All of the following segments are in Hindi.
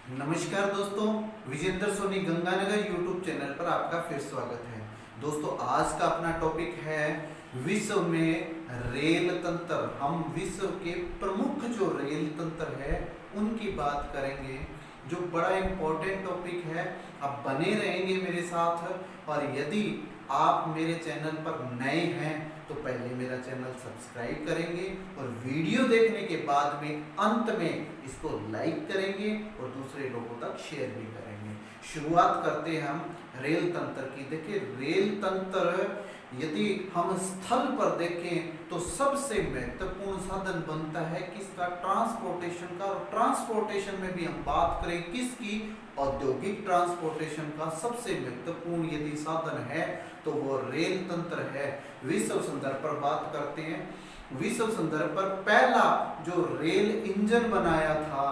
नमस्कार दोस्तों, विजेंद्र सोनी गंगानगर यूट्यूब चैनल पर आपका फिर स्वागत है। दोस्तों, आज का अपना टॉपिक है विश्व में रेल तंत्र। हम विश्व के प्रमुख जो रेल तंत्र है उनकी बात करेंगे, जो बड़ा इम्पोर्टेंट टॉपिक है। आप बने रहेंगे मेरे साथ, और यदि आप मेरे चैनल पर नए हैं तो पहले मेरा चैनल सब्सक्राइब करेंगे और वीडियो देखने के बाद में अंत में इसको लाइक करेंगे और दूसरे लोगों तक शेयर भी करेंगे। शुरुआत करते हैं हम रेल तंत्र की। देखिए, रेल तंत्र यदि हम स्थल पर देखें तो सबसे महत्वपूर्ण साधन बनता है किसका? ट्रांसपोर्टेशन का। और ट्रांसपोर्टेशन में भी हम बात करें किसकी? औद्योगिक ट्रांसपोर्टेशन का सबसे महत्वपूर्ण यदि साधन है तो वो रेल तंत्र है। विश्व संदर्भ पर बात करते हैं। विश्व संदर्भ पर पहला जो रेल इंजन बनाया था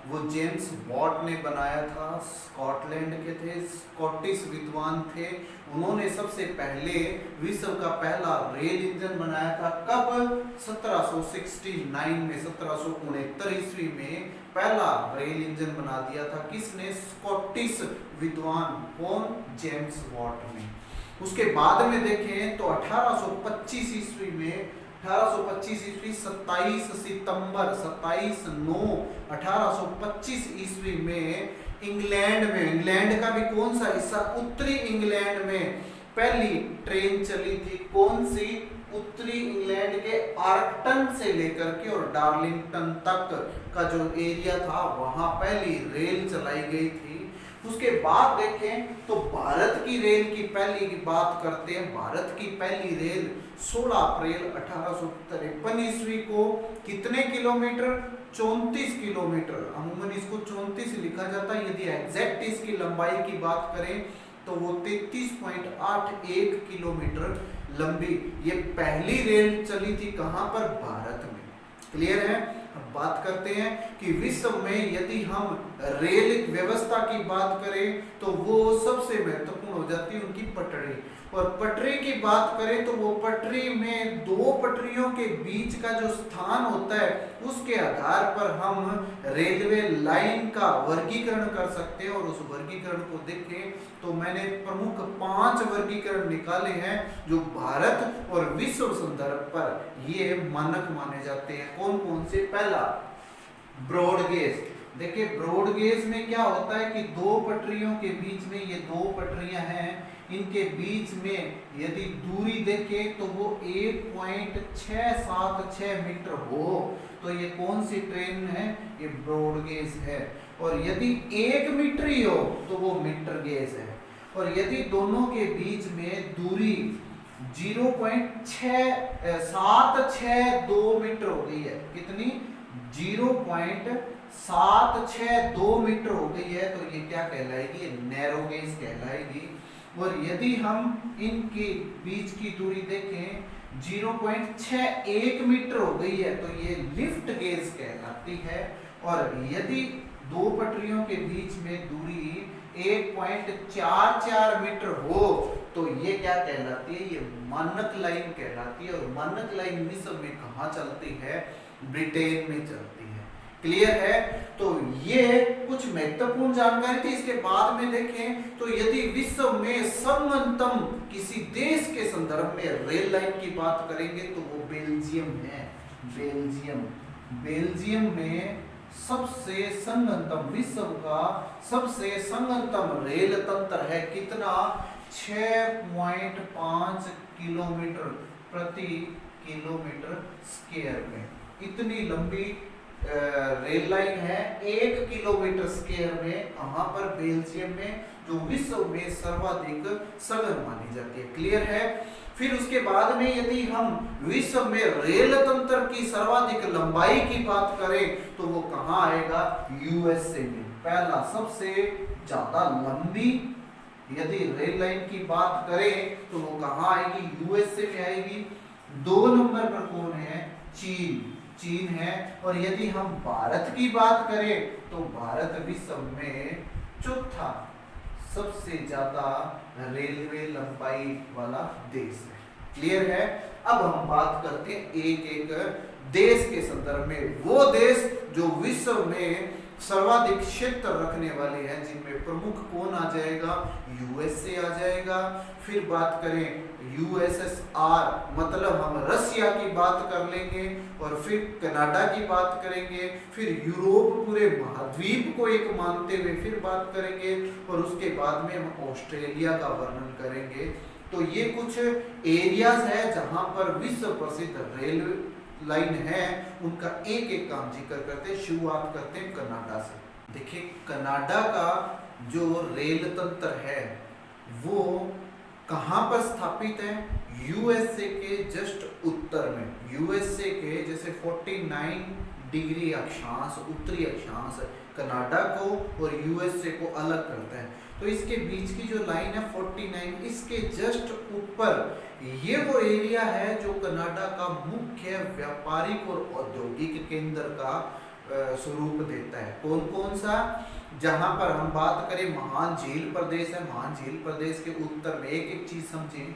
वो जेम्स वॉट ने बनाया था। स्कॉटलैंड के थे, स्कॉटिश विद्वान थे। उन्होंने सबसे पहले विश्व का पहला रेल इंजन बनाया था। कब? 1769 में, 1769 ईस्वी में पहला रेल इंजन बना दिया था। किसने? स्कॉटिश विद्वान। कौन? जेम्स वॉट ने। उसके बाद में देखें तो 1825 ईस्वी में, 1825 ईस्वी 27 सितंबर 27/9/1825 ईस्वी में इंग्लैंड में, इंग्लैंड का भी कौन सा हिस्सा? उत्तरी इंग्लैंड में पहली ट्रेन चली थी। कौन सी? उत्तरी इंग्लैंड के आर्कटन से लेकर के और डार्लिंगटन तक का जो एरिया था वहां पहली रेल चलाई गई थी। उसके बाद देखें तो भारत की रेल की पहली की बात करते हैं। भारत की पहली रेल 16 अप्रैल 1853 ईस्वी को कितने किलोमीटर? 34 किलोमीटर। अमूमन इसको 34 लिखा जाता है। यदि एग्जैक्ट इसकी लंबाई की बात करें तो वो 33.81 किलोमीटर लंबी ये पहली रेल चली थी। कहां पर? भारत में। क्लियर है? अब बात करते हैं कि विश्व में यदि हम रेल व्यवस्था की बात करें तो वो सबसे महत्वपूर्ण हो जाती है उनकी पटरी। और पटरी की बात करें तो वो पटरी में दो पटरियों के बीच का जो स्थान होता है उसके आधार पर हम रेलवे लाइन का वर्गीकरण कर सकते हैं। और उस वर्गीकरण को देखें तो मैंने प्रमुख 5 वर्गीकरण निकाले हैं जो भारत और विश्व संदर्भ पर ये मानक माने जाते हैं। कौन कौन से? पहला, ब्रॉड गेज। देखिए, ब्रॉड गेज में क्या होता है कि दो पटरियों के बीच में, ये दो पटरियां हैं, इनके बीच में यदि दूरी देखें तो वो 1.676 मीटर हो तो ये कौन सी ट्रेन है? ये ब्रॉड गेज है। और यदि 1 मीटर ही हो तो वो मीटर गेज है। और यदि दोनों के बीच में दूरी 0.762 मीटर हो गई है, कितनी? 0.762 मीटर हो गई है तो ये क्या कहलाएगी? नैरो गेज कहलाएगी। और यदि हम इनके बीच की दूरी देखें 0.61 मीटर हो गई है तो ये लिफ्ट गेज कहलाती है। और यदि दो पटरियों के बीच में दूरी 1.44 मीटर हो तो ये क्या कहलाती है? ये मानक लाइन कहलाती है। और मानक लाइन विश्व में कहाँ चलती है? ब्रिटेन में चलती है। क्लियर है? तो ये कुछ महत्वपूर्ण जानकारी थी। इसके बाद में देखें तो यदि विश्व में सर्वोत्तम किसी देश के संदर्भ में रेल लाइन की बात करेंगे तो वो बेल्जियम है। बेल्जियम। बेल्जियम में सबसे संगतम, विश्व का सबसे संगतम रेल तंत्र है। कितना? 6.5 किलोमीटर प्रति किलोमीटर स्क्वायर में। इतनी लंबी रेल लाइन है 1 किलोमीटर स्क्वायर में। कहां पर? बेल्जियम में, जो विश्व में सर्वाधिक सघन मानी जाती है। क्लियर है? फिर उसके बाद में यदि हम विश्व में रेल तंत्र की सर्वाधिक लंबाई की बात करें तो वो कहां आएगा? यूएसए में। पहला सबसे ज्यादा लंबी यदि रेल लाइन की बात करें तो वो कहां आएगी? यूएसए में आएगी। 2 नंबर पर कौन है? चीन। चीन है। और यदि हम भारत की बात करें तो भारत विश्व में चौथा सबसे ज्यादा रेलवे लंबाई वाला देश है। क्लियर है? अब हम बात करते हैं एक एक देश के संदर्भ में। वो देश जो विश्व में सर्वाधिक क्षेत्र रखने वाले हैं, जिनमें प्रमुख कौन आ जाएगा, यूएसए आ जाएगा। फिर बात करें यूएसएसआर, मतलब हम रसिया की बात कर लेंगे, और फिर कनाडा की बात करेंगे, फिर यूरोप पूरे महाद्वीप को एक मानते हुए फिर बात करेंगे, और उसके बाद में हम ऑस्ट्रेलिया का वर्णन करेंगे। तो ये कुछ एरियाज है जहां पर विश्व प्रसिद्ध रेलवे लाइन है, उनका एक एक काम जिक्र करते हैं। शुरुआत करते हैं कनाडा से। देखिए कनाडा का जो रेल तंत्र है वो कहां पर स्थापित है, यूएसए के जस्ट उत्तर में। यूएसए के जैसे 49 डिग्री अक्षांश, उत्तरी अक्षांश कनाडा को और यूएसए को अलग करता है। तो इसके बीच की जो लाइन है 49, इसके जस्ट ऊपर ये वो एरिया है जो कनाडा का मुख्य व्यापारिक और औद्योगिक केंद्र का स्वरूप देता है। कौन कौन सा, जहां पर हम बात करें महान झील प्रदेश है, महान झील प्रदेश के उत्तर में एक एक चीज समझें।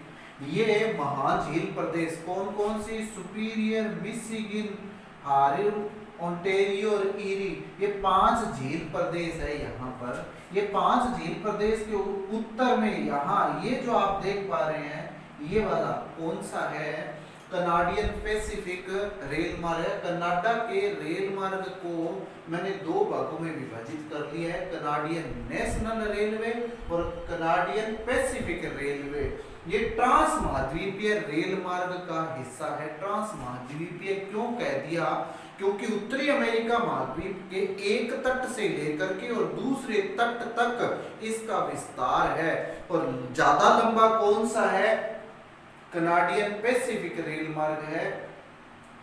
ये महान झील प्रदेश कौन कौन सी, सुपीरियर, मिशिगन, हारिल, ओंटारियो और ईरी, ये 5 झील प्रदेश है। यहाँ पर ये 5 झील प्रदेश के उत्तर में यहाँ ये जो आप देख पा रहे हैं ये वाला कौन सा है, कनाडियन पैसिफिक रेल मार्ग है। कनाडा के रेल मार्ग को मैंने 2 भागों में विभाजित कर लिया है, कनाडियन नेशनल रेलवे और कनाडियन पैसिफिक रेलवे। ये ट्रांस महाद्वीपीय रेल मार्ग का हिस्सा है। ट्रांस महाद्वीपीय क्यों कह दिया, क्योंकि उत्तरी अमेरिका महाद्वीप के एक तट से लेकर के और दूसरे तट तक इसका विस्तार है। और ज्यादा लंबा कौन सा है, कनाडियन पैसिफिक रेल मार्ग है।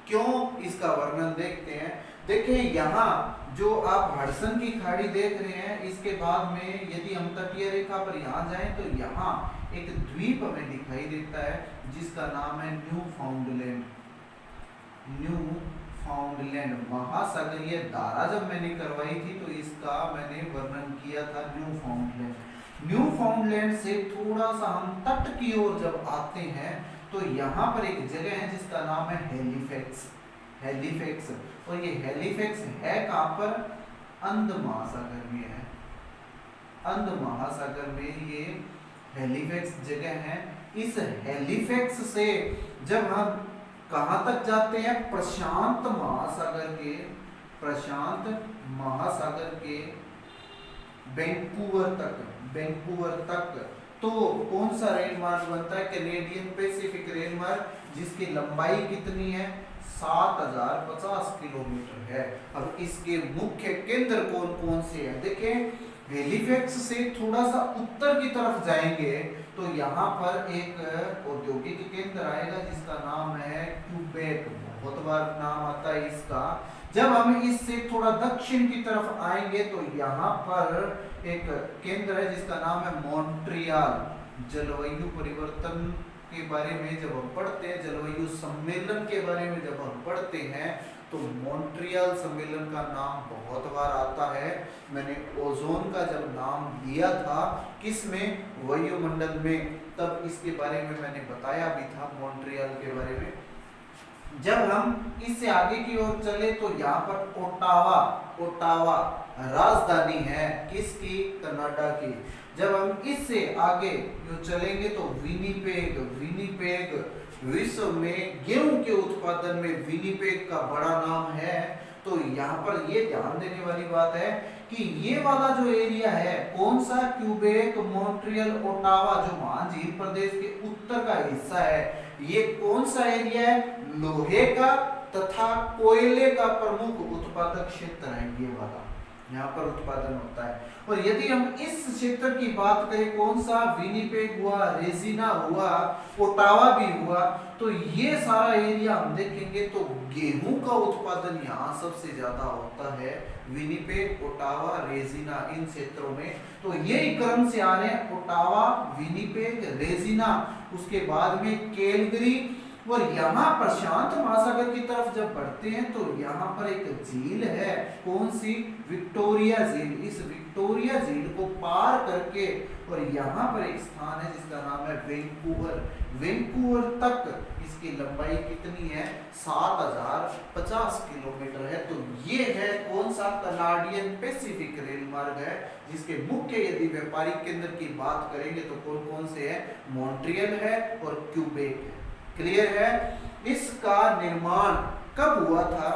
क्यों, इसका वर्णन देखते हैं। देखिए यहाँ जो आप हडसन की खाड़ी देख रहे हैं, इसके बाद में यदि हम तटीय रेखा पर यहाँ जाएं तो यहाँ एक द्वीप हमें दिखाई देता है जिसका नाम है न्यू फाउंडलैंड। न्यू फाउंडलैंड महासागरीय धारा जब मैंने करवाई थी तो इसका मैंने वर्णन किया था न्यू फाउंडलैंड। न्यू फाउंडलैंड से थोड़ा सा हम तट की ओर जब आते हैं तो यहाँ पर एक जगह है जिसका नाम है हैलिफैक्स। हैलिफैक्स, और ये हैलिफैक्स है कहाँ पर, अंध महासागर में है। अंध महासागर में ये हैलिफैक्स जगह है। इस हैलिफैक्स से जब हम कहां तक जाते हैं, प्रशांत महासागर के वैंकूवर तक तो कौन सा रेल मार्ग बनता है, कैनेडियन पैसिफिक रेल मार्ग, जिसकी लंबाई कितनी है, 7050 किलोमीटर है। अब इसके मुख्य केंद्र कौन कौन से हैं, देखें हैलिफैक्स से थोड़ा सा उत्तर की तरफ जाएंगे तो यहाँ पर एक औद्योगिक केंद्र आएगा जिसका नाम है क्यूबेक, बहुत बार नाम आता है इसका। जब हम इससे थोड़ा दक्षिण की तरफ आएंगे तो यहाँ पर एक केंद्र है जिसका नाम है मॉन्ट्रियल। जलवायु परिवर्तन के बारे में जब हम पढ़ते हैं, जलवायु सम्मेलन के बारे में जब हम पढ़ते हैं तो मॉन्ट्रियल सम्मेलन का नाम बहुत बार आता है। मैंने ओजोन का जब नाम दिया था किसमें, वायुमंडल में, तब इसके बारे में मैंने बताया भी था मॉन्ट्रियल के बारे में। जब हम इससे आगे की ओर चले तो यहाँ पर ओटावा राजधानी है किसकी, कनाडा की। जब हम इससे आगे जो चलेंगे तो विनिपेग विश्व में गेहूं के उत्पादन में विनिपेग का बड़ा नाम है। तो यहाँ पर ये ध्यान देने वाली बात है कि ये वाला जो एरिया है कौन सा, क्यूबेक, मॉन्ट्रियल, ओटावा, जो महान झील प्रदेश के उत्तर का हिस्सा है, ये कौन सा एरिया है, लोहे का तथा कोयले का प्रमुख उत्पादक क्षेत्र है ये वाला, यहाँ पर उत्पादन होता है। और यदि हम इस क्षेत्र की बात करें, कौन सा, विनिपेग हुआ, रेजिना हुआ, ओटावा भी हुआ, तो ये सारा एरिया हम देखेंगे तो गेहूं का उत्पादन यहाँ सबसे ज्यादा होता है, विनिपेग, ओटावा, रेजिना, इन क्षेत्रों में। तो ये क्रम से आ रहे हैं, ओटावा, विनिपेग, रेजिना, उसके बाद में कैलगरी। और यहाँ प्रशांत महासागर की तरफ जब बढ़ते हैं तो यहाँ पर एक झील है, कौन सी, विक्टोरिया झील। इस विक्टोरिया झील को पार करके और यहाँ पर एक स्थान है जिसका नाम है वैंकूवर तक इसकी लंबाई कितनी है 7050 किलोमीटर है। तो ये है कौन सा कनाडियन पैसिफिक रेल मार्ग है, जिसके मुख्य यदि व्यापारिक केंद्र की बात करेंगे तो कौन कौन से है, मॉन्ट्रियल है और क्यूबेक है। क्लियर है। इसका निर्माण कब हुआ था,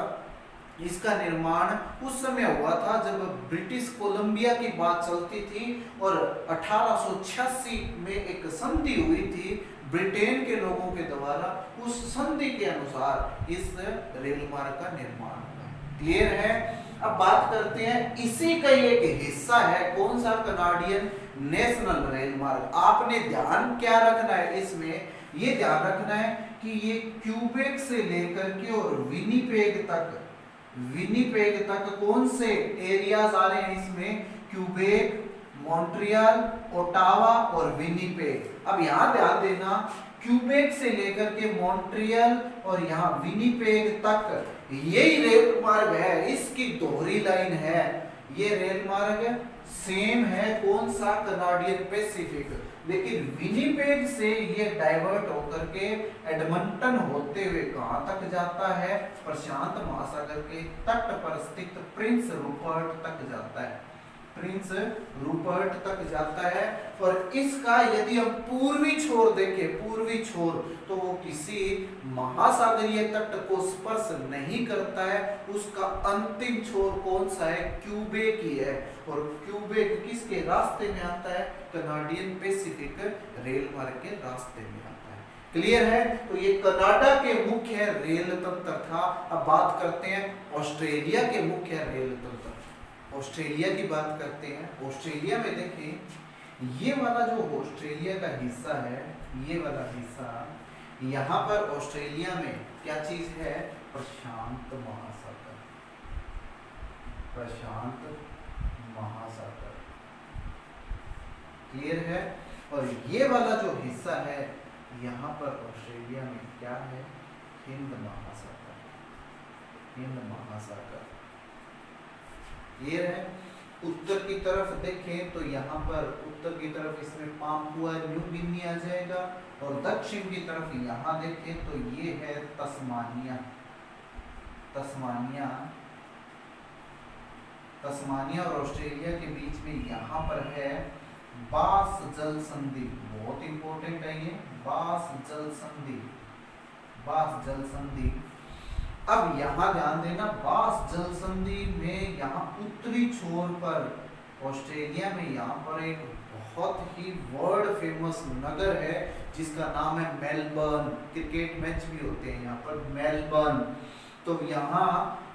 इसका निर्माण उस समय हुआ था जब ब्रिटिश कोलंबिया की बात चलती थी और 1886 में एक संधि हुई थी ब्रिटेन के लोगों के द्वारा। उस संधि के अनुसार इस रेल मार्ग का निर्माण हुआ। क्लियर है। अब बात करते हैं, इसी का एक हिस्सा है कौन सा, कनाडियन नेशनल रेल मार्ग। आपने ध्यान क्या रखना है इसमें, ये ध्यान रखना है कि ये क्यूबेक से लेकर के और विनीपेग तक कौन से एरियाज आ रहे हैं इसमें, क्यूबेक, मॉन्ट्रियल, ओटावा और विनीपेग। अब यहां ध्यान देना, क्यूबेक से लेकर के मॉन्ट्रियल और यहां विनीपेग तक यही रेल मार्ग है, इसकी दोहरी लाइन है। ये रेल मार्ग सेम है कौन सा, कनाडियन पैसिफिक। लेकिन विनीपेग से ये डाइवर्ट होकर के एडमंटन होते हुए कहां तक जाता है, प्रशांत महासागर के तट पर स्थित प्रिंस रूपर्ट तक जाता है, प्रिंस रूपर्ट तक जाता है। और इसका यदि हम पूर्वी छोर देखें, पूर्वी छोर, तो वो किसी महासागरीय तट को स्पर्श नहीं करता है। उसका अंतिम छोर कौन सा है, क्यूबेक ही है। और क्यूबेक किसके रास्ते में आता है, कनाडियन पैसिफिक रेल मार्ग के रास्ते में आता है। क्लियर है। तो ये कनाडा के मुख्य रेल तंत्र था। अब बात करते हैं ऑस्ट्रेलिया के मुख्य रेल तंत्र। ऑस्ट्रेलिया की बात करते हैं। ऑस्ट्रेलिया में देखें, ये वाला जो ऑस्ट्रेलिया का हिस्सा है, ये वाला हिस्सा, यहाँ पर ऑस्ट्रेलिया में क्या चीज है, प्रशांत महासागर, प्रशांत महासागर। क्लियर है। और ये वाला जो हिस्सा है यहाँ पर ऑस्ट्रेलिया में क्या है, हिंद महासागर, हिंद महासागर। क्लियर है। उत्तर की तरफ देखें तो यहाँ पर उत्तर की तरफ इसमें पापुआ न्यू गिनी आ जाएगा, और दक्षिण की तरफ यहाँ देखें तो ये है तस्मानिया, तस्मानिया, तस्मानिया और ऑस्ट्रेलिया के बीच में यहाँ पर है बास जल संधि। बहुत इंपॉर्टेंट है ये बास जल संधि, बास जल संधि। अब यहां ध्यान देना, बास जल संधि में यहाँ उत्तरी छोर पर ऑस्ट्रेलिया में यहाँ पर एक बहुत ही वर्ल्ड फेमस नगर है जिसका नाम है मेलबर्न। क्रिकेट मैच भी होते हैं यहाँ पर, मेलबर्न। तो यहाँ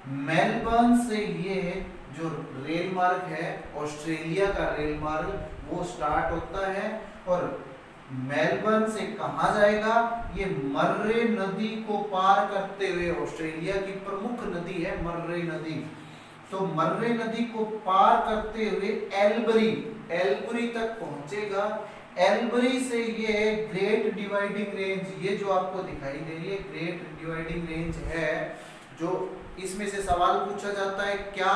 मेलबर्न से ये जो रेल मार्ग है, ऑस्ट्रेलिया का रेल मार्ग, वो स्टार्ट होता है और मेलबर्न से कहा जाएगा, ये मर्रे नदी को पार करते हुए, ऑस्ट्रेलिया की प्रमुख नदी है मर्रे नदी, तो मर्रे नदी को पार करते हुए एल्बरी, एल्बरी तक पहुंचेगा। एल्बरी से ये ग्रेट डिवाइडिंग रेंज, ये जो आपको दिखाई दे रही है ग्रेट डिवाइडिंग रेंज है, जो इसमें से सवाल पूछा जाता है क्या,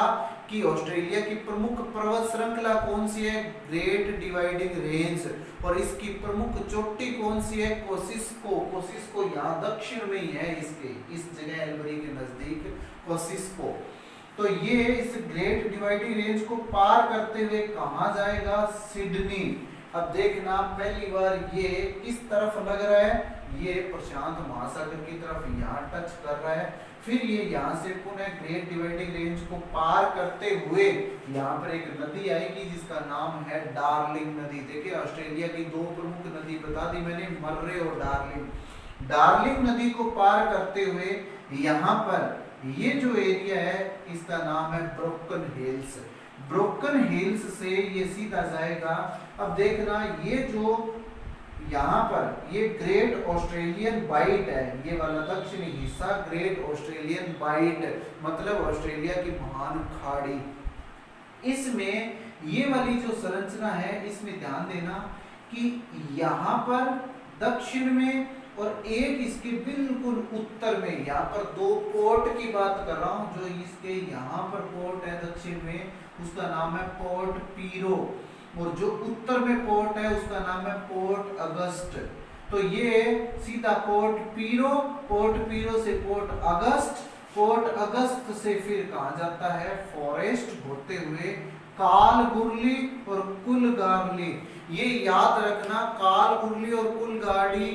कि ऑस्ट्रेलिया की प्रमुख पर्वत श्रृंखला कौन सी है, ग्रेट डिवाइडिंग रेंज, और इसकी प्रमुख चोटी कौन सी है, कोसिस्को। कोसिस्को यहाँ दक्षिण में ही है, इसके इस जगह एल्बरी के नजदीक कोसिस्को। तो ये इस ग्रेट डिवाइडिंग रेंज को पार करते हुए कहाँ जाएगा, सिडनी। अब देखना पहली बार ये किस तरफ लग रहा है, ये प्रशांत महासागर की तरफ यहाँ टच कर रहा है, फिर ये यहाँ से पुनः ग्रेट डिवाइडिंग रेंज को पार करते हुए यहाँ पर एक नदी आएगी जिसका नाम है डार्लिंग नदी। देखिए ऑस्ट्रेलिया की दो प्रमुख नदी बता दी मैंने, मर्रे और डार्लिंग। डार्लिंग नदी को पार करते हुए यहाँ पर ये जो एरिया है इसका नाम है ब्रोकन हिल्स। ब्रोकन हिल्स से ये सीधा जाएगा। अब देखना ये जो यहाँ पर ये ग्रेट ऑस्ट्रेलियन बाइट है, ये वाला दक्षिणी हिस्सा ग्रेट ऑस्ट्रेलियन बाइट, मतलब ऑस्ट्रेलिया की महान खाड़ी। इसमें ये वाली जो संरचना है इसमें ध्यान देना कि यहाँ पर दक्षिण में और एक इसके बिल्कुल उत्तर में, यहाँ पर दो पोर्ट की बात कर रहा हूँ, जो इसके यहाँ पर पोर्ट है दक्षिण में उसका नाम है पोर्ट पीरो, और जो उत्तर में पोर्ट है उसका नाम है पोर्ट अगस्ट। तो ये सीधा पोर्ट पीरो से पोर्ट अगस्त से फिर कहा जाता है फॉरेस्ट होते हुए कालगुरली और कुलगार्ली। ये याद रखना, कालगुरली और कुलगार्ली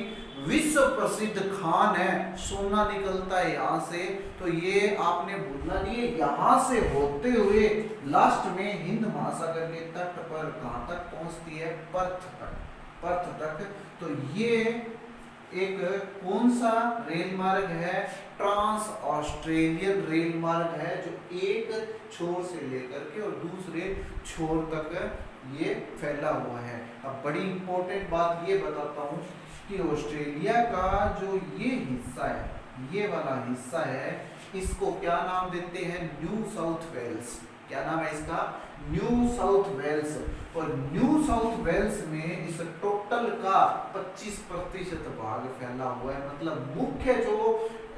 विश्व प्रसिद्ध खान है, सोना निकलता है यहाँ से। तो ये आपने भूलना नहीं है, यहाँ से होते हुए लास्ट में हिंद महासागर के तट पर कहाँ तक पहुंचती है, पर्थ तक। तो ये एक कौन सा रेल मार्ग है, ट्रांस ऑस्ट्रेलियन रेल मार्ग है, जो एक छोर से लेकर के और दूसरे छोर तक ये फैला हुआ है। अब बड़ी इंपॉर्टेंट बात ये बताता हूँ कि ऑस्ट्रेलिया का जो ये हिस्सा है, ये वाला हिस्सा है, इसको क्या नाम देते हैं, न्यू साउथ वेल्स। क्या नाम है इसका, न्यू साउथ वेल्स। और न्यू साउथ वेल्स में इस टोटल का 25% भाग फैला हुआ है। मतलब मुख्य जो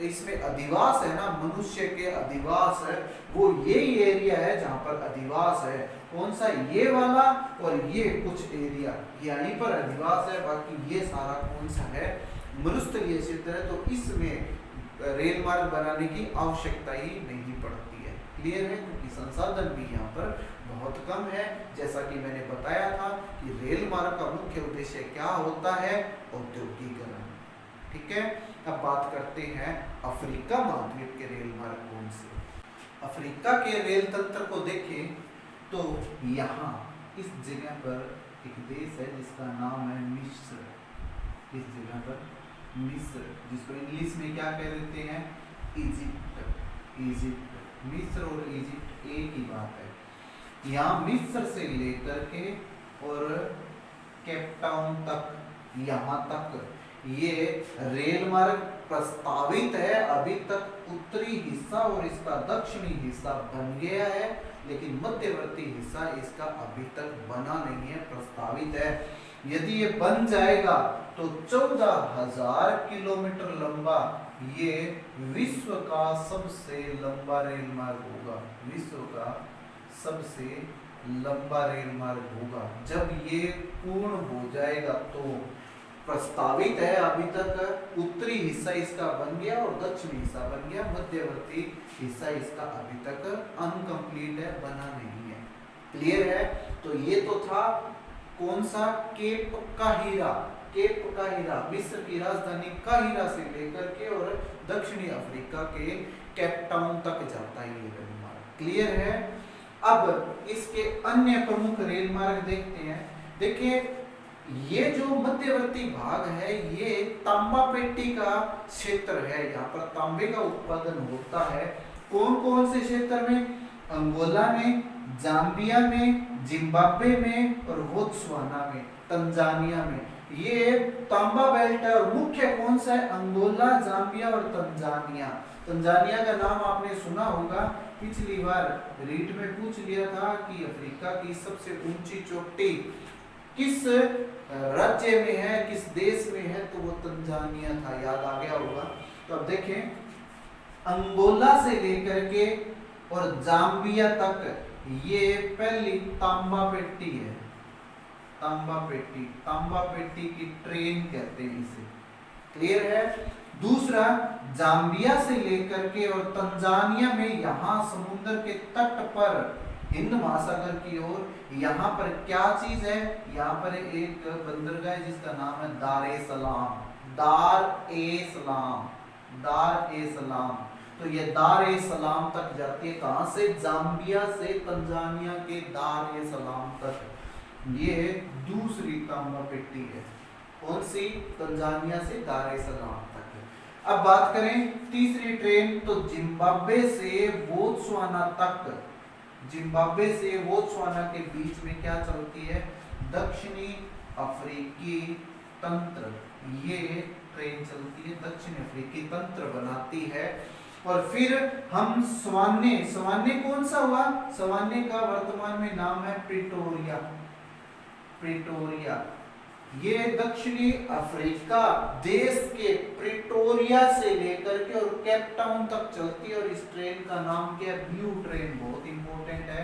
इसमें अधिवास है ना, मनुष्य के अधिवास है, वो यही एरिया है जहां पर अधिवास है। कौन सा, ये वाला और ये कुछ एरिया यहीं पर अधिवास है, बाकी ये सारा कौन सा है, मरुस्थलीय क्षेत्र है। तो इसमें रेल मार्ग बनाने की आवश्यकता ही नहीं पड़ती है। क्लियर है, क्योंकि संसाधन भी यहाँ पर बहुत कम है। जैसा कि मैंने बताया था कि रेल मार्ग का मुख्य उद्देश्य क्या होता है, औद्योगिकरण। ठीक है, अब बात करते हैं अफ्रीका महाद्वीप के रेल मार्ग कौन से। अफ्रीका के रेल तंत्र को देखें तो यहाँ इस जगह पर एक देश है जिसका नाम है मिस्र। इस जगह पर मिस्र, जिसको इंग्लिश में क्या कह देते हैं, इजिप्ट। मिस्र और इजिप्ट एक ही बात है। यहाँ मिस्र से लेकर के और केपटाउन तक, यहाँ तक ये रेल मार्ग प्रस्तावित है। अभी तक उत्तरी हिस्सा और इसका दक्षिणी हिस्सा बन गया है, लेकिन मध्यवर्ती हिस्सा इसका अभी तक बना नहीं है, प्रस्तावित है। यदि ये बन जाएगा तो 14,000 किलोमीटर लंबा ये विश्व का सबसे लंबा रेल मार्ग होगा। विश्व का सबसे लंबा रेल मार्ग होगा जब ये पूर्ण हो जाएगा। तो प्रस्तावित है, अभी तक उत्तरी हिस्सा इसका बन गया और दक्षिणी हिस्सा बन गया, मध्यवर्ती हिस्सा इसका अभी तक अनकंप्लीट है, बना नहीं है। क्लियर है, तो ये तो था कौन सा, केप काहिरा। केप काहिरा मिस्र की राजधानी काहिरा से लेकर के और दक्षिणी अफ्रीका के केपटाउन तक जाता है ये रेल मार्ग। क्लियर है, अब इसके अन्य प्रमुख रेल मार्ग देखते हैं। देखिए, ये जो मध्यवर्ती भाग है ये तांबा पेट्टी का क्षेत्र है, यहाँ पर तांबे का उत्पादन होता है। कौन कौन से क्षेत्र में, अंगोला में, जाम्बिया में, जिम्बाब्वे में और बोत्सवाना में, तंजानिया में। ये तांबा बेल्ट है और मुख्य कौन सा है, अंगोला, जाम्बिया और तंजानिया। तंजानिया का नाम आपने सुना होगा, पिछली बार रीट में पूछ लिया था कि अफ्रीका की सबसे ऊंची चोटी किस राज्य में है, किस देश में है, तो वो तंजानिया था, याद आ गया होगा। तो अब देखें, अंगोला से लेकर के और जाम्बिया तक ये पहली तांबा पेट्टी है। तांबा पेट्टी की ट्रेन कहते हैं इसे। क्लियर है, दूसरा जाम्बिया से लेकर के और तंजानिया में, यहाँ समुद्र के तट पर हिंद महासागर की ओर, यहाँ पर क्या चीज है, यहाँ पर एक बंदरगाह है जिसका नाम है दार ए सलाम। तो ये दार ए सलाम तक जाती है, कहां से, जाम्बिया से तंजानिया के दार ए सलाम तक। ये दूसरी तांबा पेट्टी है, कौन सी, तंजानिया से दार ए सलाम तक। अब बात करें तीसरी ट्रेन, तो जिम्बाब्वे से बोत्सवाना तक। जिम्बाब्वे से बोत्सवाना के बीच में क्या चलती है, दक्षिणी अफ्रीकी तंत्र। ये ट्रेन चलती है, दक्षिण अफ्रीकी तंत्र बनाती है। और फिर हम स्वाने कौन सा हुआ, स्वाने का वर्तमान में नाम है प्रिटोरिया। ये दक्षिणी अफ्रीका देश के प्रिटोरिया से लेकर के और केपटाउन तक चलती है। और इस ट्रेन का नाम क्या है, ब्लू ट्रेन, बहुत इंपॉर्टेंट है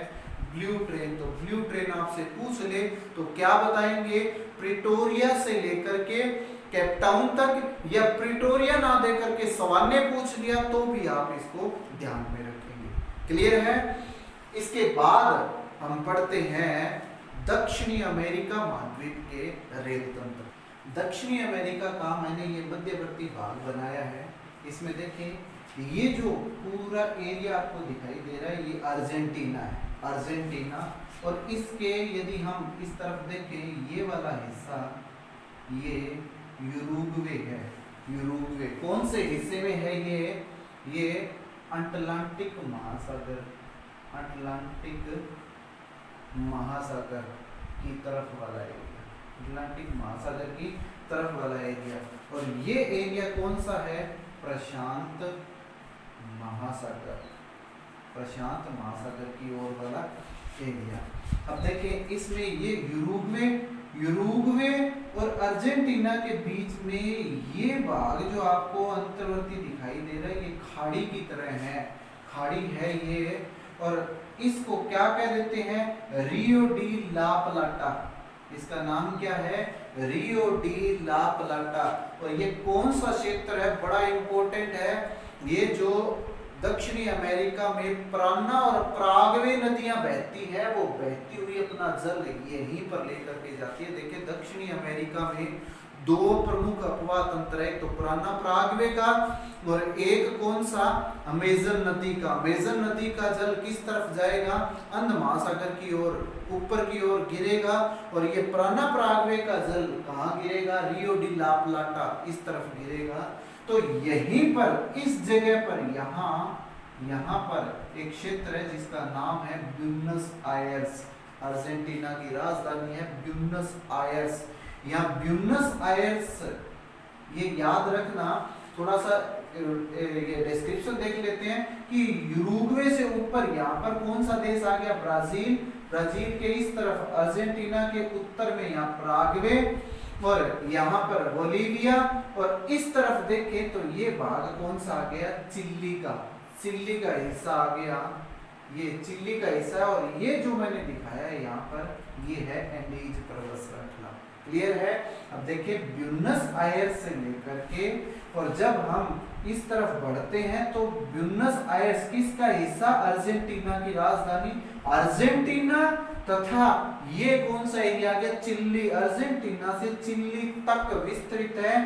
ब्लू ट्रेन। तो ब्लू ट्रेन आपसे पूछ ले तो क्या बताएंगे, प्रिटोरिया से लेकर के केपटाउन तक या प्रिटोरिया ना दे करके सवाने पूछ लिया तो भी आप इसको ध्यान में रखेंगे। क्लियर है। इसके बाद हम पढ़ते हैं दक्षिणी अमेरिका महाद्वीप के रेल तंत्र। दक्षिणी अमेरिका का मैंने ये मध्यवर्ती भाग बनाया है। इसमें देखें ये जो पूरा एरिया आपको दिखाई दे रहा है ये अर्जेंटीना है, अर्जेंटीना। और इसके यदि हम इस तरफ देखें ये वाला हिस्सा ये यूरुग्वे है। यूरुग्वे कौन से हिस्से में है ये अटलांटिक महासागर, अटलांटिक महासागर की तरफ वाला एरिया, अटलांटिक महासागर की तरफ वाला एरिया। और ये एरिया कौन सा है? प्रशांत महासागर, प्रशांत महासागर की ओर वाला एरिया। अब देखें इसमें ये यूरुग्वे और अर्जेंटीना के बीच में ये भाग जो आपको अंतर्वर्ती दिखाई दे रहा है ये खाड़ी की तरह है, खाड़ी है ये। और इसको क्या कह देते हैं? रियो डी ला प्लाटा। इसका नाम क्या है? रियो डी ला प्लाटा। और ये कौन सा क्षेत्र है? बड़ा इंपॉर्टेंट है। ये जो दक्षिणी अमेरिका में प्राना और पराग्वे नदियां बहती है वो बहती हुई अपना जल यहीं पर लेकर के जाती है। देखिए दक्षिणी अमेरिका में दो प्रमुख अपवाह तंत्र है, तो प्राना पराग्वे का और एक कौन सा? अमेजन नदी का। अमेजन नदी का जल किस तरफ जाएगा? अंध महासागर की ओर, ऊपर की ओर गिरेगा। और ये प्राना पराग्वे का जल कहाँ गिरेगा? रियो डी ला प्लाटा इस तरफ गिरेगा। तो यहीं पर इस जगह पर यहाँ पर एक क्षेत्र है जिसका नाम है ब्यूनस आयर्स। अर्जेंटीना की राजधानी है ब्यूनस आयर्स। यहाँ ब्यूनस आयर्स ये याद रखना, थोड़ा सा ये डिस्क्रिप्शन देख लेते हैं कि यूरुग्वे से ऊपर यहाँ पर कौन सा देश आ गया? ब्राजील। ब्राजील के इस तरफ अर्जेंटीना के उत्तर में यहाँ पराग्वे और यहाँ पर बोलीविया। और इस तरफ देखें तो ये भाग कौन सा आ गया? चिली का, चिली का हिस्सा आ गया। ये चिली का हिस्सा है। और ये जो मैंने दिखाया है यहाँ पर ये है एंडीज पर्वत श्रृंखला। क्लियर है। अब देखिए ब्यूनस आयर्स से लेकर के और जब हम इस तरफ बढ़ते हैं तो ब्यूनस आयर्स किसका हिस्सा? अर्जेंटीना की राजधानी अर्जेंटीना। तथा ये कौन सा एरिया आ गया? चिली। अर्जेंटीना से चिली तक विस्तृत है।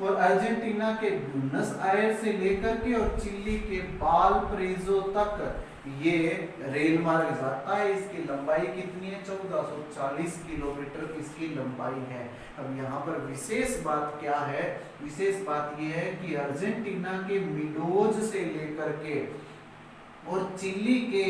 और अर्जेंटीना के ब्यूनस आयर्स से लेकर के और चिली के वालपरेजो तक ये रेल मार्ग जाता है। इसकी लंबाई कितनी है? 1440 किलोमीटर इसकी लंबाई है। अब यहाँ पर विशेष बात क्या है? विशेष बात ये है कि अर्जेंटीना के मिडोज से लेकर के और चिली के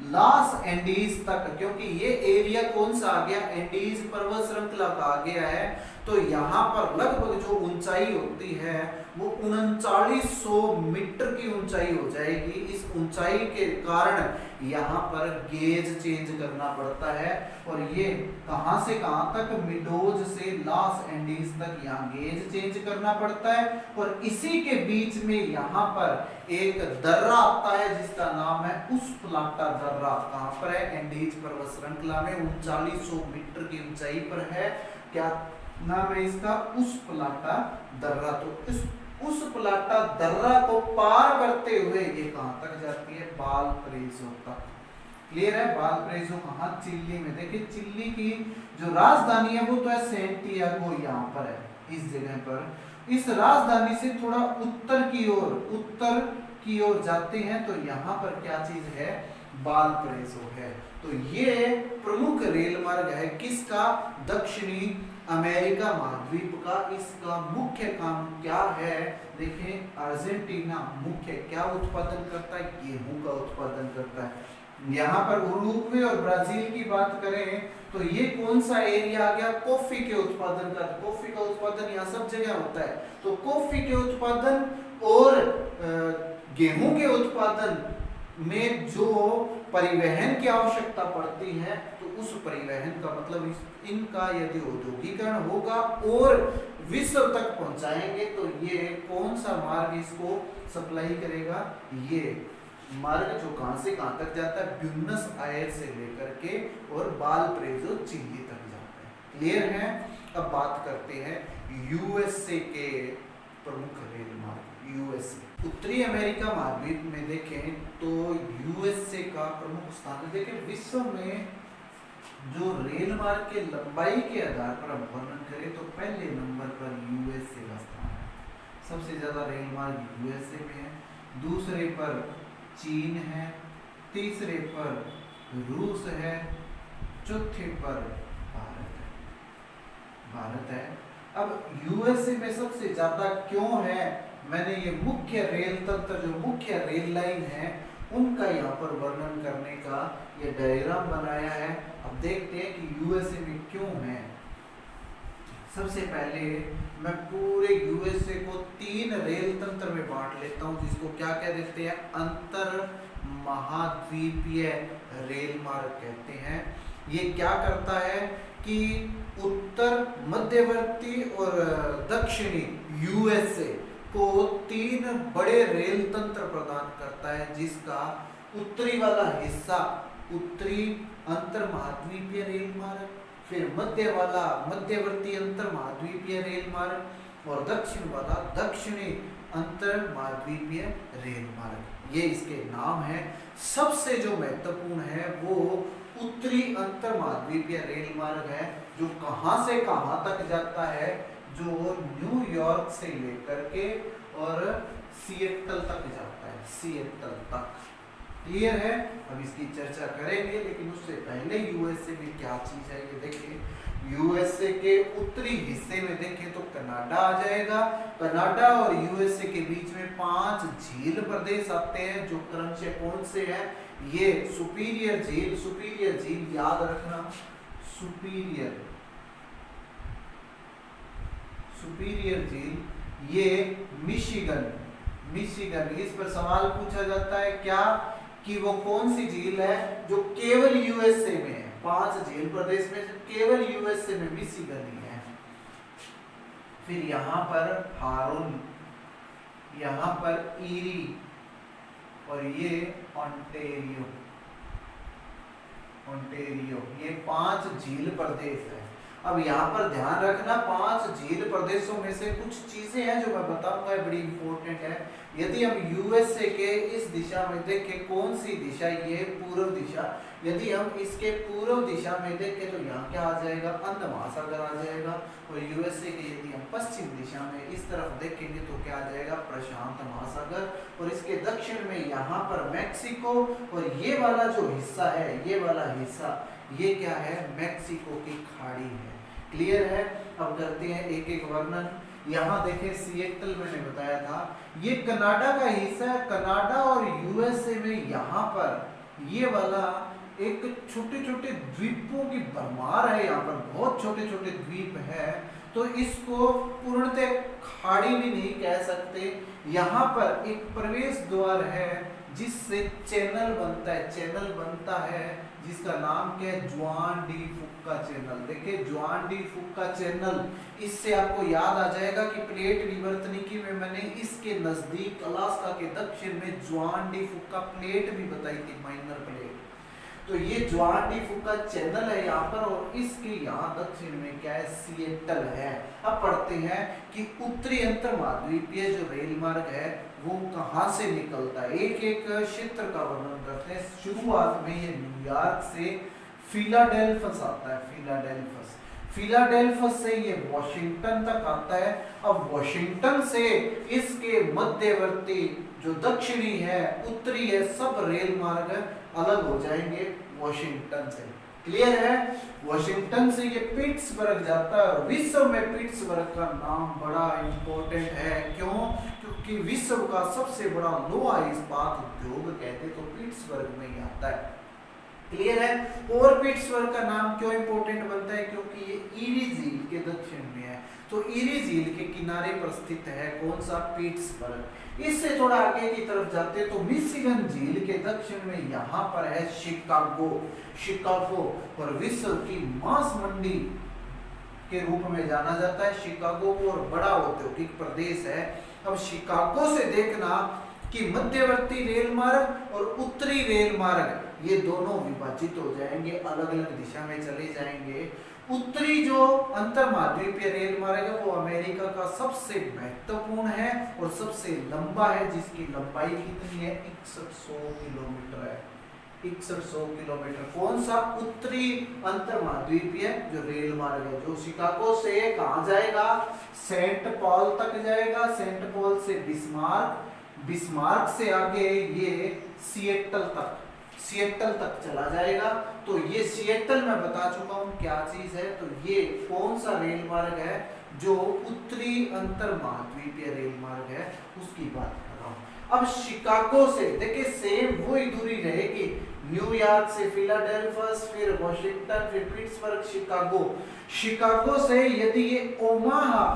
लास एंडीज तक, क्योंकि ये एरिया कौन सा आ गया? एंडीज पर्वत श्रृंखला का आ गया है। तो यहाँ पर लगभग जो ऊंचाई होती है वो 3900 मीटर की ऊंचाई हो जाएगी। इस ऊंचाई के कारण यहाँ पर गेज चेंज करना पड़ता है। और ये कहां से कहां तक? मिडोज से लॉस एंडीज तक यहाँ गेज चेंज करना पड़ता है। और इसी के बीच में यहाँ पर एक दर्रा आता है जिसका नाम है उस्पलाटा दर्रा। कहां पर है? एंडीज पर्वत श्रृंखला में 3900 मीटर की ऊंचाई पर है। क्या नाम है इसका? उस्पलाटा दर्रा। तो इस उस्पलाटा दर्रा को पार करते हुए ये कहां तक जाती है? वालपरेजो तक। क्लियर है। वालपरेजो कहां? चिली में। देखिए चिली की जो राजधानी है वो तो है सैंटियागो, यहाँ पर है इस जगह पर। इस राजधानी से थोड़ा उत्तर की ओर जाते हैं तो यहाँ पर क्या चीज है? वालपरेजो है। तो ये प्रमुख रेल मार्ग है किसका? दक्षिणी अमेरिका महाद्वीप का। इसका मुख्य काम क्या है? देखें अर्जेंटीना मुख्य क्या उत्पादन करता है? गेहूं का उत्पादन करता है। यहाँ पर उरुग्वे और ब्राजील की बात करें तो ये कौन सा एरिया आ गया? कॉफी के उत्पादन का। कॉफी का उत्पादन यहाँ सब जगह होता है। तो कॉफी के उत्पादन और गेहूं के उत्पादन में जो परिवहन की आवश्यकता पड़ती है तो उस परिवहन का मतलब इनका यदि औद्योगिकरण होगा और विश्व तक पहुंचाएंगे तो ये कौन सा मार्ग इसको सप्लाई करेगा? ये मार्ग जो कहां से कहां तक जाता है? ब्यूनस आयर्स से लेकर के और वालपरेजो चिली तक जाता है। क्लियर है। अब बात करते हैं यूएसए के प्रमुख रेल मार्ग। यूएसए उत्तरी अमेरिका महाद्वीप में देखें तो यूएसए का प्रमुख स्थान है। देखें विश्व में जो रेल मार्ग के लंबाई के आधार पर हम वर्णन करें तो पहले नंबर पर यूएसए का स्थान है। सबसे ज्यादा रेल मार्ग यूएसए में है, दूसरे पर चीन है, तीसरे पर रूस है, चौथे पर भारत है। अब यूएसए में सबसे ज्यादा क्यों है, मैंने ये मुख्य रेल तंत्र जो मुख्य रेल लाइन है उनका यहाँ पर वर्णन करने का ये डायग्राम बनाया है। अब देखते हैं कि यूएसए में क्यों है। सबसे पहले मैं पूरे यूएसए को 3 रेल तंत्र में बांट लेता हूँ, जिसको क्या कह देते हैं, अंतर महाद्वीपीय रेल मार्ग कहते हैं। ये क्या करता है कि उत्तर, मध्यवर्ती और दक्षिणी यूएसए को 3 बड़े रेल तंत्र प्रदान करता है, जिसका उत्तरी वाला हिस्सा उत्तरी अंतर महाद्वीपीय रेल मार्ग, फिर मध्य वाला मध्यवर्ती अंतर महाद्वीपीय रेल मार्ग और दक्षिण वाला दक्षिणी अंतर महाद्वीपीय रेल मार्ग। ये इसके नाम है। सबसे जो महत्वपूर्ण है वो उत्तरी अंतर महाद्वीपीय रेल मार्ग है, जो कहां से कहां तक जाता है, जो न्यूयॉर्क से लेकर के और सिएटल तक जाता है, सिएटल तक। क्लियर है? अब इसकी चर्चा करेंगे, लेकिन उससे पहले यूएसए में क्या चीज है ये देखिए। यूएसए के उत्तरी हिस्से में देखें तो कनाडा आ जाएगा। कनाडा और यूएसए के बीच में 5 झील प्रदेश आते हैं, जो क्रमशः कौन से हैं, ये सुपीरियर झील याद रखना, सुपीरियर झील, ये मिशिगन, इस पर सवाल पूछा जाता है क्या कि वो कौन सी झील है जो केवल यूएसए में है। 5 झील प्रदेश में केवल यूएसए में मिशिगन ही है। फिर यहाँ पर हारोन, यहाँ पर ईरी और ये ओंटारियो, ये 5 झील प्रदेश है। अब यहाँ पर ध्यान रखना, 5 झील प्रदेशों में से कुछ चीजें हैं जो मैं बताऊंगा, बड़ी इंपॉर्टेंट है। यदि हम यूएसए के इस दिशा में देखें, कौन सी दिशा, ये पूर्व दिशा, यदि हम इसके पूर्व दिशा में देखें तो यहाँ क्या आ जाएगा, अंध महासागर आ जाएगा। और यूएसए के यदि हम पश्चिम दिशा में इस तरफ देखेंगे तो क्या आ जाएगा, प्रशांत महासागर। और इसके दक्षिण में यहाँ पर मैक्सिको, और ये वाला जो हिस्सा है, ये वाला हिस्सा, ये क्या है, मैक्सिको की खाड़ी है। क्लियर है? अब करते हैं एक एक वर्णन। यहाँ देखें सिएटल मैंने बताया था, ये कनाडा का हिस्सा है। कनाडा और यूएसए में यहाँ पर ये वाला एक छोटे छोटे द्वीपों की भरमार है, यहाँ पर बहुत छोटे छोटे द्वीप है, तो इसको पूर्णतः खाड़ी भी नहीं कह सकते। यहाँ पर एक प्रवेश द्वार है जिससे चैनल बनता है, जिसका नाम क्या है, जुआन डी फुक्का चैनल। देखिए जुआन डी फुक्का चैनल, इससे आपको याद आ जाएगा कि प्लेट विवर्तनिकी में मैंने इसके नजदीक अलास्का के दक्षिण में जुआन डी फुक्का प्लेट भी बताई थी, माइनर प्लेट। तो ये जुआन डी फुक्का चैनल है यहाँ पर, और इसके यहाँ दक्षिण में क्या है, सिएटल है। अब पढ़ते हैं कि उत्तरी अंतर महाद्वीपीय जो रेल मार्ग है वो कहाँ से निकलता है, एक एक क्षेत्र का वर्णन करते हैं। शुरुआत में ये न्यूयॉर्क से फिलाडेल्फस आता है, फिलाडेल्फस से ये वॉशिंगटन तक आता है। अब वॉशिंगटन से इसके मध्यवर्ती जो दक्षिणी है, उत्तरी है, सब रेल मार्ग अलग हो जाएंगे वॉशिंगटन से। क्लियर है? वॉशिंगटन से ये पिट्सबर्ग जाता है, और विश्व में पिट्सबर्ग का नाम बड़ा इंपॉर्टेंट है। क्यों? क्योंकि विश्व का सबसे बड़ा लोहा इस्पात उद्योग कहते तो पिट्सबर्ग में ही आता है। क्लियर है? और पिट्सबर्ग का नाम क्यों इंपॉर्टेंट बनता है, क्योंकि ये ईरी झील के दक्षिण में है। तो ईरी झील के किनारे पर स्थित है कौन सा, पिट्सबर्ग। इससे थोड़ा आगे की तरफ जाते हैं तो मिशिगन झील के दक्षिण में यहाँ पर है शिकागो, और विश्व की मांस मंडी के रूप में जाना जाता है शिकागो को, और बड़ा औद्योगिक प्रदेश है। अब शिकागो से देखना कि मध्यवर्ती रेल मार्ग और उत्तरी रेल मार्ग ये दोनों विभाजित हो जाएंगे, अलग अलग दिशा में चले जाएंगे। उत्तरी जो अंतर्महाद्वीपीय रेल मार्ग है वो अमेरिका का सबसे महत्वपूर्ण है और सबसे लंबा है, जिसकी लंबाई कितनी है, 6100 किलोमीटर है, 6100 किलोमीटर। कौन सा? उत्तरी अंतर्महाद्वीपीय जो रेल मार्ग है, जो शिकागो से कहां जाएगा, सेंट पॉल तक जाएगा, सेंट पॉल से बिस्मार्क, बिस्मार्क से आगे ये सिएटल तक चला जाएगा। तो ये सिएटल मैं बता चुका हूं क्या चीज है। तो ये कौन सा रेल मार्ग है, जो उत्तरी अंतर्महाद्वीपीय रेल मार्ग है, उसकी बात कर रहा हूं। अब शिकागो से देखिए सेम वही दूरी रहेगी, न्यूयॉर्क से फिलाडेल्फस, फिर वॉशिंगटन, फिर पिट्सबर्ग, शिकागो से यदि ये ओमाहा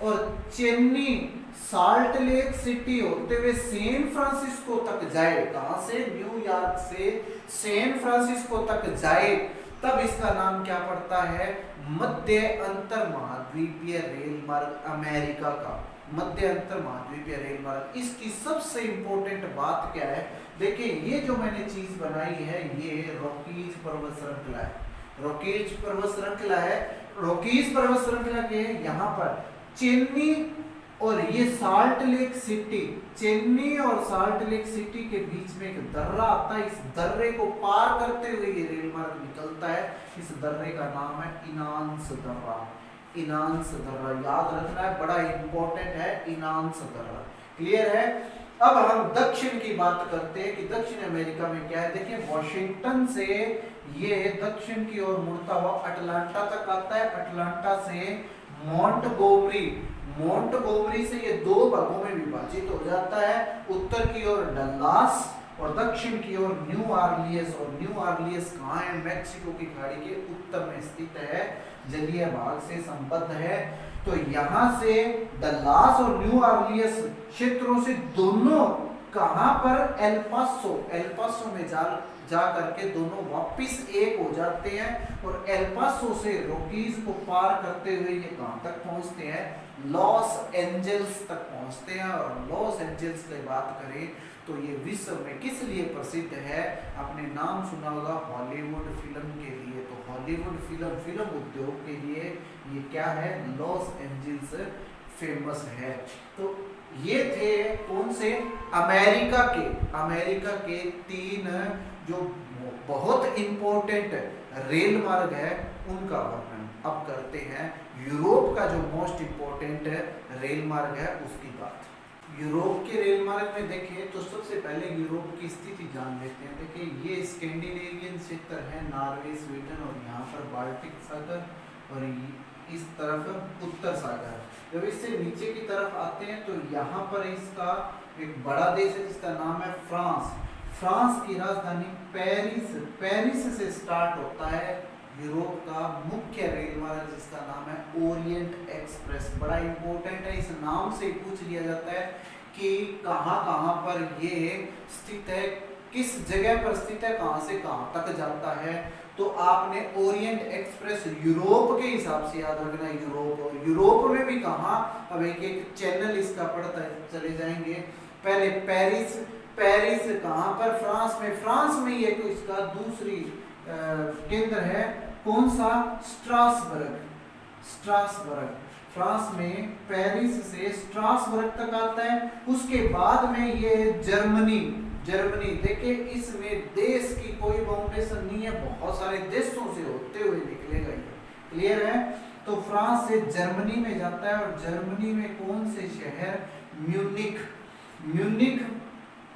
और चेन्नई, साल्ट लेक सिटी होते हुए सैन फ्रांसिस्को तक जाए, कहां से, न्यूयॉर्क से सैन फ्रांसिस्को तक जाए, तब इसका नाम क्या पड़ता है, मध्य अंतर्महाद्वीपीय रेल मार्ग अमेरिका का, मध्य अंतर्महाद्वीपीय रेल मार्ग। इसकी सबसे इंपॉर्टेंट बात क्या है, देखिए ये जो मैंने चीज बनाई है ये रॉकीज पर्वत श्रृंखला है, रॉकीज पर्वत श्रृंखला है। रॉकीज पर्वत श्रृंखला के यहाँ पर चेन्नई और ये साल्ट लेक सिटी, चेन्नई और साल्ट लेक सिटी के बीच में एक दर्रा आता है, इस दर्रे को पार करते हुए ये रेल मार्ग निकलता है। इस दर्रे का नाम है इनांस दर्रा, इनांस दर्रा याद रखना है, बड़ा इंपॉर्टेंट है इनांस दर्रा। क्लियर है? अब हम दक्षिण की बात करते हैं कि दक्षिण अमेरिका में क्या है। देखिए वॉशिंगटन से ये दक्षिण की ओर मुड़ता हुआ अटलांटा तक आता है, अटलांटा से मोंटगोमरी से ये दो भागों में विभाजित हो जाता है, उत्तर की ओर डल्लास और दक्षिण की ओर न्यू ऑरलियंस। और न्यू ऑरलियंस कहाँ है, मैक्सिको की खाड़ी के उत्तर में स्थित है, जलीय भाग से संबद्ध है। तो यहाँ से डल्लास और न्यू ऑरलियंस क्षेत्रों से दोनों कहां पर, एल पासो में जा करके दोनों वापिस एक हो जाते हैं और एल पासो से रॉकीज को पार करते हुए ये कहां तक पहुंचते हैं, लॉस एंजल्स तक पहुंचते हैं। और लॉस एंजल्स की बात करें तो ये विश्व में किस लिए प्रसिद्ध है, आपने नाम सुना होगा हॉलीवुड फिल्म के लिए। तो हॉलीवुड फिल्म उद्योग के लिए ये क्या है, लॉस एंजल्स फेमस है। तो ये थे कौन से, अमेरिका के तीन जो बहुत इंपॉर्टेंट रेल मार्ग है उनका वर्णन। अब करते हैं यूरोप का जो मोस्ट इंपॉर्टेंट रेल मार्ग है उसकी बात। यूरोप के रेल मार्ग में देखें तो सबसे पहले यूरोप की स्थिति जान लेते हैं। देखिए ये स्कैंडिनेवियन क्षेत्र है, नॉर्वे, स्वीडन और यहाँ पर बाल्टिक सागर और इस तरफ उत्तर सागर। जब इससे नीचे की तरफ आते हैं तो यहाँ पर इसका एक बड़ा देश है जिसका नाम है फ्रांस। फ्रांस की राजधानी पेरिस से स्टार्ट होता है यूरोप का मुख्य रेल मार्ग जिसका नाम है ओरिएंट एक्सप्रेस। बड़ा इंपॉर्टेंट है, इस नाम से पूछ लिया जाता है कि कहां पर ये स्थित है, किस जगह पर स्थित है, कहां से कहां तक जाता है। तो आपने ओरिएंट एक्सप्रेस यूरोप के हिसाब से याद रखना है। यूरोप में भी कहां, अब एक चैनल इसका पड़ता है, चले जाएंगे। पहले पेरिस कहां पर, फ्रांस में ये तो इसका दूसरी केंद्र है, कौन सा, स्ट्रासबर्ग। फ्रांस में पेरिस से स्ट्रासबर्ग तक आता है। उसके बाद में ये जर्मनी। देखिए इसमें देश की कोई बाउंडेशन नहीं है, बहुत सारे देशों से होते हुए निकलेगा ये। क्लियर है? तो फ्रांस से जर्मनी में जाता है और जर्मनी में कौन से शहर, म्यूनिख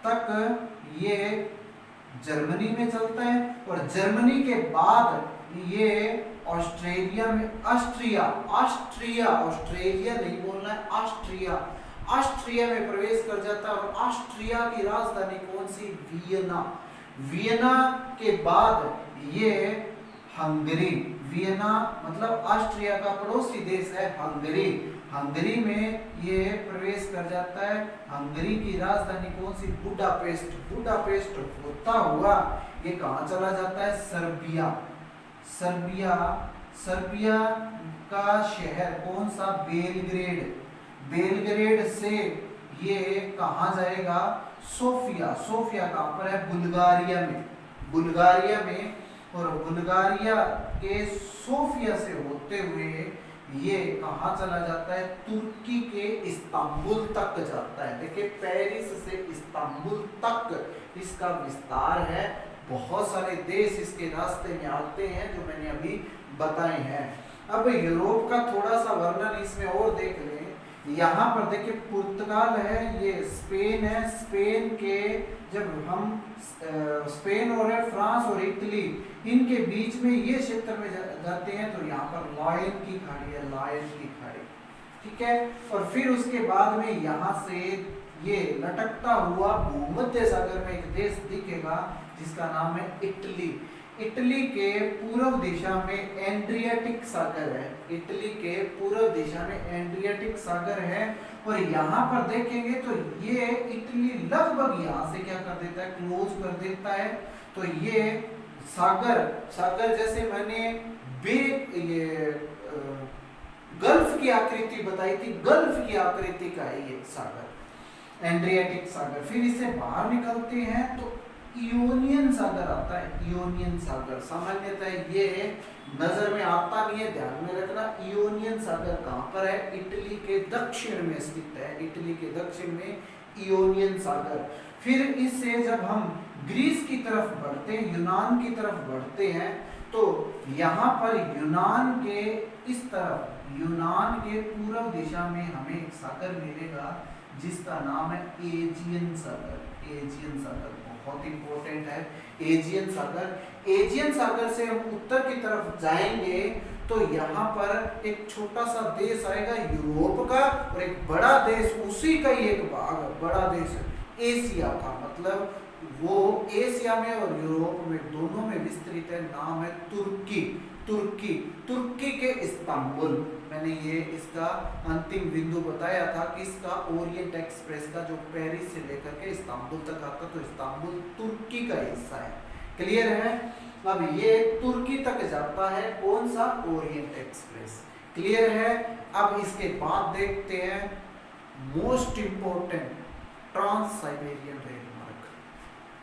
तक ये जर्मनी में चलता है। और जर्मनी के बाद ये ऑस्ट्रेलिया नहीं बोलना है, ऑस्ट्रिया में प्रवेश कर जाता है। और ऑस्ट्रिया की राजधानी कौन सी, वियना के बाद ये हंगरी। वियना मतलब ऑस्ट्रिया का पड़ोसी देश है हंगरी में ये प्रवेश कर जाता है। हंगरी की राजधानी कौन सी, बुडापेस्ट होता हुआ ये कहां चला जाता है, सर्बिया का शहर कौन सा, बेलग्रेड से ये कहां जाएगा, सोफिया कहां पर है, बुल्गारिया में, और बुल्गारिया के सोफिया से होते हुए ये कहाँ चला जाता है, तुर्की के इस्तांबुल तक जाता है। देखिए पेरिस से इस्तांबुल तक इसका विस्तार है। बहुत सारे देश इसके रास्ते में आते हैं जो मैंने अभी बताए हैं। अब यूरोप का थोड़ा सा वर्णन इसमें और देख लें। यहाँ पर देखिए पुर्तगाल है, ये स्पेन है, स्पेन के जब हम स्पेन और फ्रांस और इटली इनके बीच में ये क्षेत्र में जाते हैं तो यहाँ पर लायन की खाड़ी है, लायन की खाड़ी, ठीक है। और फिर उसके बाद में यहाँ से ये लटकता हुआ भूमध्य सागर में एक देश दिखेगा जिसका नाम है इटली। इटली के पूर्व दिशा में एड्रियाटिक सागर है, इटली के पूर्व दिशा में एड्रियाटिक सागर है। और यहाँ पर देखेंगे तो ये इटली लगभग यहाँ से क्या कर देता है, क्लोज कर देता है। तो ये सागर जैसे मैंने ये गल्फ की आकृति बताई थी, गल्फ की आकृति का है ये सागर, एड्रियाटिक सागर। फिर इसे बाहर निकलते हैं तो इयोनियन सागर आता है, इयोनियन सागर। सामान्यतः ये नजर में आता नहीं है, ध्यान में रखना। इयोनियन सागर कहाँ पर है, इटली के दक्षिण में स्थित है, इटली के दक्षिण में इयोनियन सागर। फिर इससे जब हम ग्रीस की तरफ बढ़ते हैं, यूनान की तरफ बढ़ते हैं, तो यहाँ पर यूनान के इस तरफ, यूनान के पूर्व दिशा में हमें एक सागर मिलेगा जिसका नाम है एजियन सागर। एजियन सागर बहुत इंपॉर्टेंट है, एजियन सागर। एजियन सागर से हम उत्तर की तरफ जाएंगे तो यहाँ पर एक छोटा सा देश आएगा यूरोप का, और एक बड़ा देश उसी का ही एक भाग, बड़ा देश एशिया का, मतलब वो एशिया में और यूरोप में दोनों में विस्तृत है। नाम है तुर्की। तुर्की, तुर्की के इस्तांबुल। मैंने ये इसका अंतिम बिंदु बताया था कि इसका ओरिएंट एक्सप्रेस का जो पेरिस से लेकर के इस्तांबुल तक आता, तो इस्तांबुल तुर्की का हिस्सा है। क्लियर है। अब ये तुर्की तक जाता है, कौन सा, ओरिएंट एक्सप्रेस। क्लियर है। अब इसके बाद देखते हैं most important Trans Siberian rail मार्ग।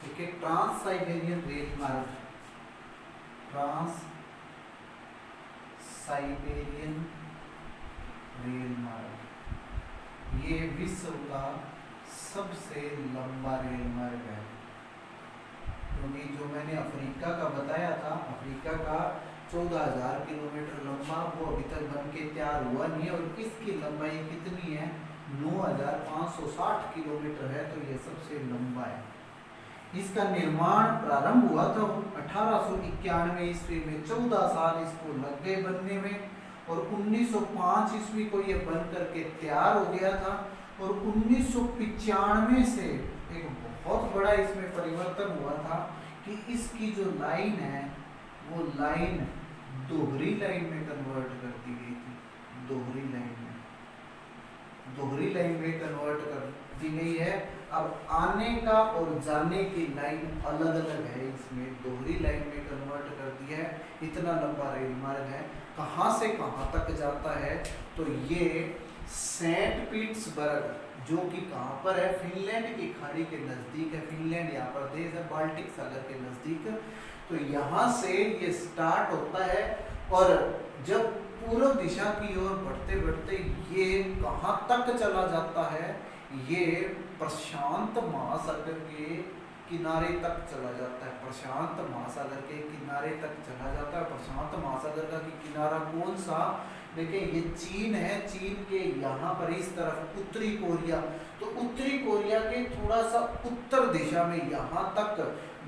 ठीक है, ट्रांस साइबेरियन रेल मार्ग, ट्रांस साइबेरियन रेल मार्ग, ये विश्व का सबसे लंबा रेल मार्ग है। क्योंकि जो मैंने अफ्रीका का बताया था, अफ्रीका का 14,000 किलोमीटर लंबा, वो अभी तक बन के तैयार हुआ नहीं है। और इसकी लंबाई कितनी है, 9,560 किलोमीटर है, तो ये सबसे लंबा है। इसका निर्माण प्रारंभ हुआ था 1891 ईस्वी में, 14 साल इसको लग गए बनने में, और 1905 ईस्वी को ये बन करके तैयार हो गया था। और 1995 से एक बहुत बड़ा इसमें परिवर्तन हुआ था कि इसकी जो लाइन है वो लाइन दोहरी लाइन में कन्वर्ट कर दी गई थी, दोहरी लाइन में, दोहरी लाइन में कन्वर्ट कर दी गई है। अब आने का और जाने की लाइन अलग अलग है, इसमें दोहरी लाइन में कन्वर्ट कर दिया है। इतना लंबा रेल मार्ग है, कहाँ से कहाँ तक जाता है, तो ये सेंट पीटर्सबर्ग, जो कि कहाँ पर है, फिनलैंड की खाड़ी के नजदीक है। फिनलैंड यहाँ पर देश है, बाल्टिक सागर के नजदीक। तो यहाँ से ये स्टार्ट होता है, और जब पूर्व दिशा की ओर बढ़ते बढ़ते ये कहाँ तक चला जाता है, ये प्रशांत महासागर के किनारे तक चला जाता है। प्रशांत महासागर के किनारे तक चला जाता है। प्रशांत महासागर का किनारा कौन सा, देखिए ये चीन है, चीन के यहाँ पर इस तरफ उत्तरी कोरिया, तो उत्तरी कोरिया के थोड़ा सा उत्तर दिशा में यहाँ तक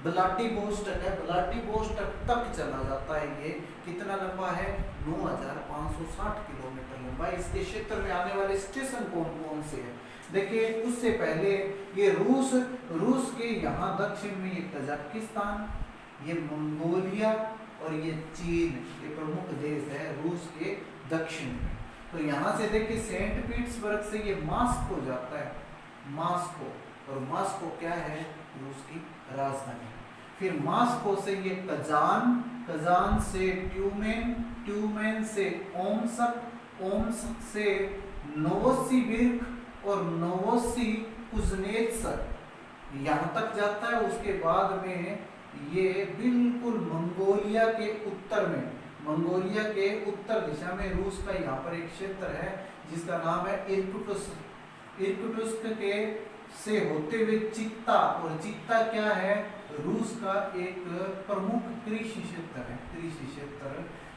व्लादिवोस्टॉक है, व्लादिवोस्टॉक तक चला जाता है। ये कितना लंबा है, 9,560 किलोमीटर लंबा। इसके क्षेत्र में आने वाले स्टेशन कौन कौन से हैं, देखिए उससे पहले ये रूस के यहाँ दक्षिण में ये कजाकिस्तान, ये मंगोलिया और ये चीन, ये प्रमुख देश है रूस के दक्षिण में। तो यहाँ से देखिए सेंट पीटर्सबर्ग से ये मास्को जाता है, मास्को, और मास्को क्या है, रूस की राजधानी। फिर मास्को से ये कजान, कजान से ट्यूमेन, ट्यूमेन से ओमस्क, ओमस्क से नोवोसिबिर्स्क और नोवोसिकुज्नेत्स्क यहाँ तक जाता है। उसके बाद में ये बिल्कुल मंगोलिया के उत्तर में, मंगोलिया के उत्तर दिशा में रूस का यहाँ पर एक क्षेत्र है जिसका नाम है इर्कुटस्क। इर्कुटस्क के से होते हुए चित्ता, और चित्ता क्या है, रूस का एक प्रमुख कृषि क्षेत्र है, कृषि क्षेत्र।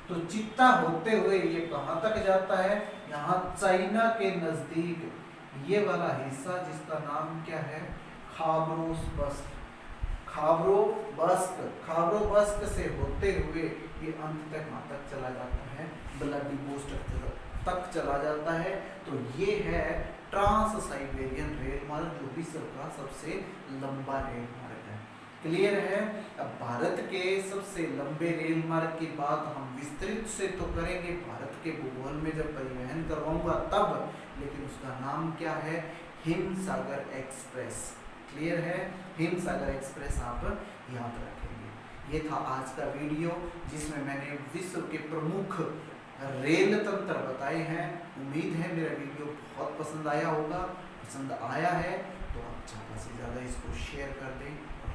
तो चित्ता होते हुए ये कहाँ तक जाता है, यहाँ चाइना के नजदीक ये वाला हिस्सा जिसका नाम क्या है, खाबरोवस्क। खाबरोवस्क से होते हुए ये अंत तक वहां तक चला जाता है, व्लादिवोस्टोक तक चला जाता है। तो ये है ट्रांस साइबेरियन रेल मार्ग, जो विश्व का सबसे लंबा रेल मार्ग है। क्लियर है। अब भारत के सबसे लंबे रेल मार्ग की बात हम विस्तृत से तो करेंगे भारत के भूगोल में जब परिवहन करवाऊंगा तब, लेकिन उसका नाम क्या है, हिमसागर एक्सप्रेस। क्लियर है, हिमसागर एक्सप्रेस आप याद रखेंगे। ये था आज का वीडियो जिसमें मैंने विश्व के प्रमुख रेल तंत्र बताए हैं। उम्मीद है मेरा वीडियो बहुत पसंद आया होगा। पसंद आया है तो आप ज़्यादा से ज़्यादा इसको शेयर कर दें और